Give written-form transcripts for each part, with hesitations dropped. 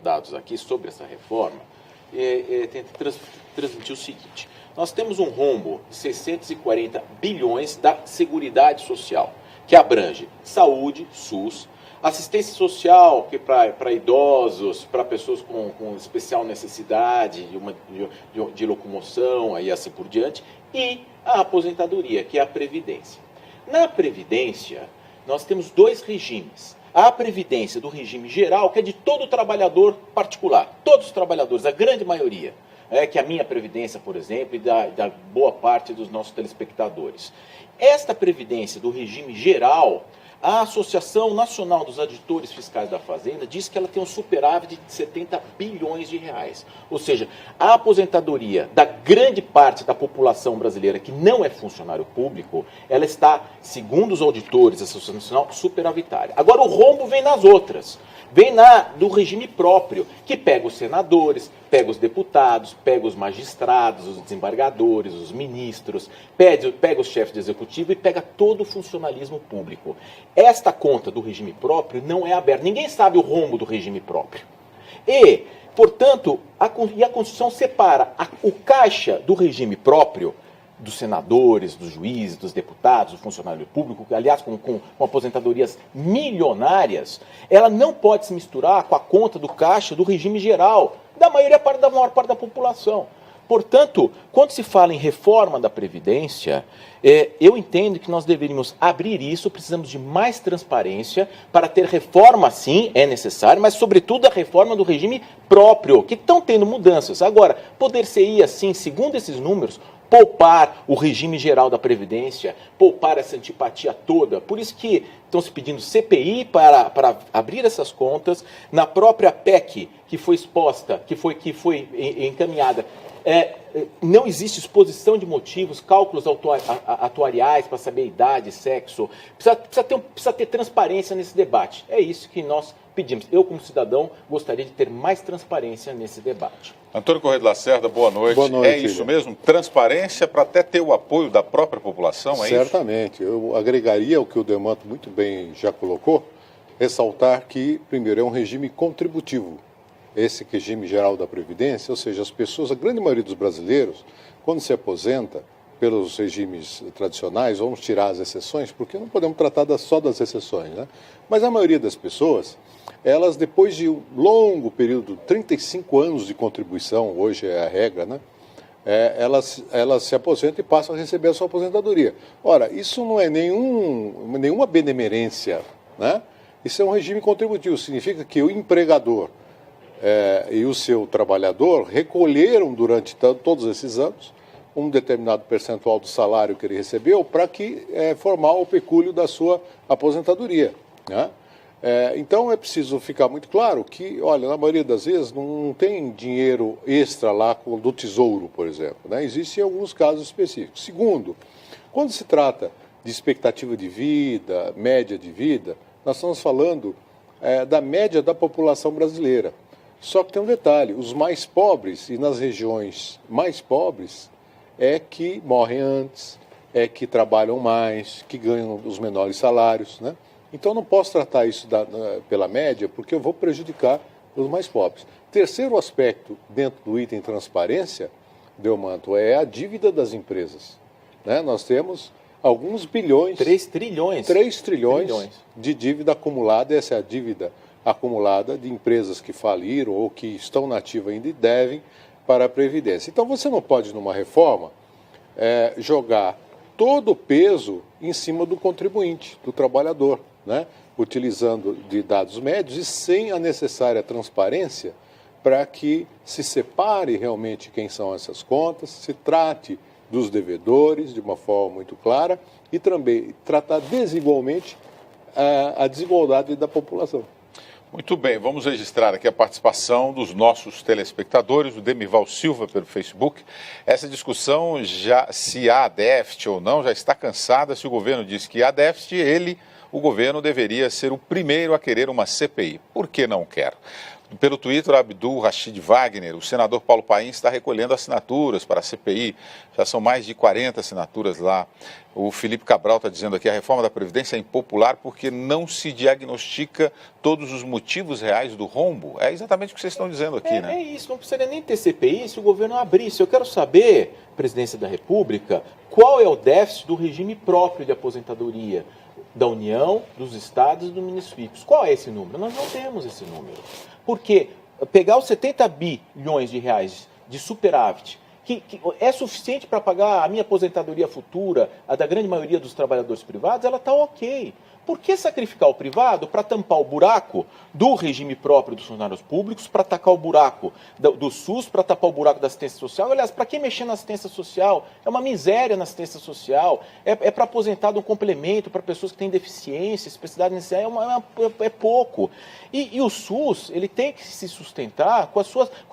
dados aqui sobre essa reforma, tenta transmitir o seguinte. Nós temos um rombo de 640 bilhões da Seguridade Social, que abrange saúde, SUS, assistência social, que para idosos, para pessoas com especial necessidade de locomoção, e assim por diante, e a aposentadoria, que é a Previdência. Na Previdência, nós temos dois regimes. A Previdência do regime geral, que é de todo trabalhador particular, todos os trabalhadores, a grande maioria, que é a minha Previdência, por exemplo, e da boa parte dos nossos telespectadores. Esta Previdência do regime geral, a Associação Nacional dos Auditores Fiscais da Fazenda diz que ela tem um superávit de 70 bilhões de reais. Ou seja, a aposentadoria da grande parte da população brasileira que não é funcionário público, ela está, segundo os auditores da Associação Nacional, superavitária. Agora o rombo vem nas outras. Vem do regime próprio, que pega os senadores, pega os deputados, pega os magistrados, os desembargadores, os ministros, pega os chefes de executivo e pega todo o funcionalismo público. Esta conta do regime próprio não é aberta. Ninguém sabe o rombo do regime próprio. E, portanto, a Constituição separa o caixa do regime próprio, dos senadores, dos juízes, dos deputados, do funcionário público, que, aliás, com aposentadorias milionárias, ela não pode se misturar com a conta do caixa do regime geral, da maior parte da população. Portanto, quando se fala em reforma da Previdência, eu entendo que nós deveríamos abrir isso, precisamos de mais transparência para ter reforma, sim, é necessário, mas, sobretudo, a reforma do regime próprio, que estão tendo mudanças. Agora, poder-se-ia, assim, segundo esses números, poupar o regime geral da Previdência, poupar essa antipatia toda. Por isso que estão se pedindo CPI para abrir essas contas. Na própria PEC que foi exposta, que foi encaminhada, não existe exposição de motivos, cálculos atuariais para saber idade, sexo. Precisa ter transparência nesse debate. É isso que nós pedimos. Eu, como cidadão, gostaria de ter mais transparência nesse debate. Antônio Corrêa de Lacerda, boa noite. Boa noite. É isso mesmo? Transparência para até ter o apoio da própria população, é Certamente. isso? Eu agregaria o que o Demanto muito bem já colocou, ressaltar que, primeiro, é um regime contributivo. Esse regime geral da Previdência, ou seja, as pessoas, a grande maioria dos brasileiros, quando se aposenta pelos regimes tradicionais, vamos tirar as exceções, porque não podemos tratar só das exceções, né? Mas a maioria das pessoas, elas, depois de um longo período, 35 anos de contribuição, hoje é a regra, né? Elas se aposentam e passam a receber a sua aposentadoria. Ora, isso não é nenhuma benemerência, né? Isso é um regime contributivo, significa que o empregador e o seu trabalhador recolheram durante todos esses anos um determinado percentual do salário que ele recebeu para formar o pecúlio da sua aposentadoria, né? Então é preciso ficar muito claro que, olha, na maioria das vezes não tem dinheiro extra lá do tesouro, por exemplo, né? Existem alguns casos específicos. Segundo, quando se trata de expectativa de vida, média de vida, nós estamos falando da média da população brasileira. Só que tem um detalhe, os mais pobres e nas regiões mais pobres é que morrem antes, é que trabalham mais, que ganham os menores salários, né? Então não posso tratar isso pela média porque eu vou prejudicar os mais pobres. Terceiro aspecto dentro do item transparência, Delmanto, é a dívida das empresas, né? Nós temos alguns bilhões... 3 trilhões. 3 trilhões de dívida acumulada, essa é a dívida acumulada de empresas que faliram ou que estão na ativa ainda e devem para a Previdência. Então você não pode, numa reforma, jogar todo o peso em cima do contribuinte, do trabalhador, né? Utilizando de dados médios e sem a necessária transparência para que se separe realmente quem são essas contas, se trate dos devedores de uma forma muito clara e também tratar desigualmente a desigualdade da população. Muito bem, vamos registrar aqui a participação dos nossos telespectadores, o Demival Silva pelo Facebook. Essa discussão, se há déficit ou não, já está cansada. Se o governo diz que há déficit, o governo deveria ser o primeiro a querer uma CPI. Por que não quer? Pelo Twitter, Abdul Rashid Wagner, o senador Paulo Paim está recolhendo assinaturas para a CPI. Já são mais de 40 assinaturas lá. O Felipe Cabral está dizendo aqui, a reforma da Previdência é impopular porque não se diagnostica todos os motivos reais do rombo. É exatamente o que vocês estão dizendo aqui, né? É isso, não precisaria nem ter CPI se o governo abrisse. Eu quero saber, Presidência da República, qual é o déficit do regime próprio de aposentadoria da União, dos Estados e dos municípios. Qual é esse número? Nós não temos esse número. Porque pegar os 70 bilhões de reais de superávit, que é suficiente para pagar a minha aposentadoria futura, a da grande maioria dos trabalhadores privados, ela está ok. Por que sacrificar o privado para tampar o buraco do regime próprio dos funcionários públicos, para tacar o buraco do SUS, para tapar o buraco da assistência social? Aliás, para que mexer na assistência social? É uma miséria na assistência social. É para aposentado um complemento, para pessoas que têm deficiência, especificidade necessária, é pouco. E o SUS, ele tem que se sustentar com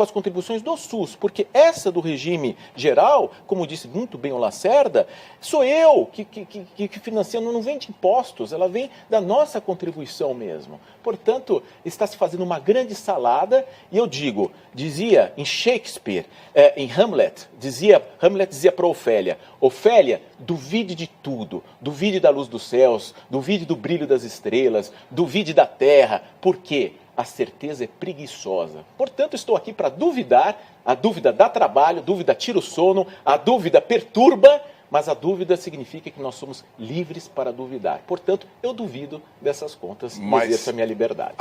as contribuições do SUS, porque essa do regime geral, como disse muito bem o Lacerda, sou eu que financia, não vem de impostos, ela vem da nossa contribuição mesmo. Portanto, está se fazendo uma grande salada, e eu digo, dizia em Shakespeare, em Hamlet dizia para Ofélia, Ofélia, duvide de tudo, duvide da luz dos céus, duvide do brilho das estrelas, duvide da terra, porque a certeza é preguiçosa. Portanto, estou aqui para duvidar, a dúvida dá trabalho, a dúvida tira o sono, a dúvida perturba, mas a dúvida significa que nós somos livres para duvidar. Portanto, eu duvido dessas contas e exerço a minha liberdade.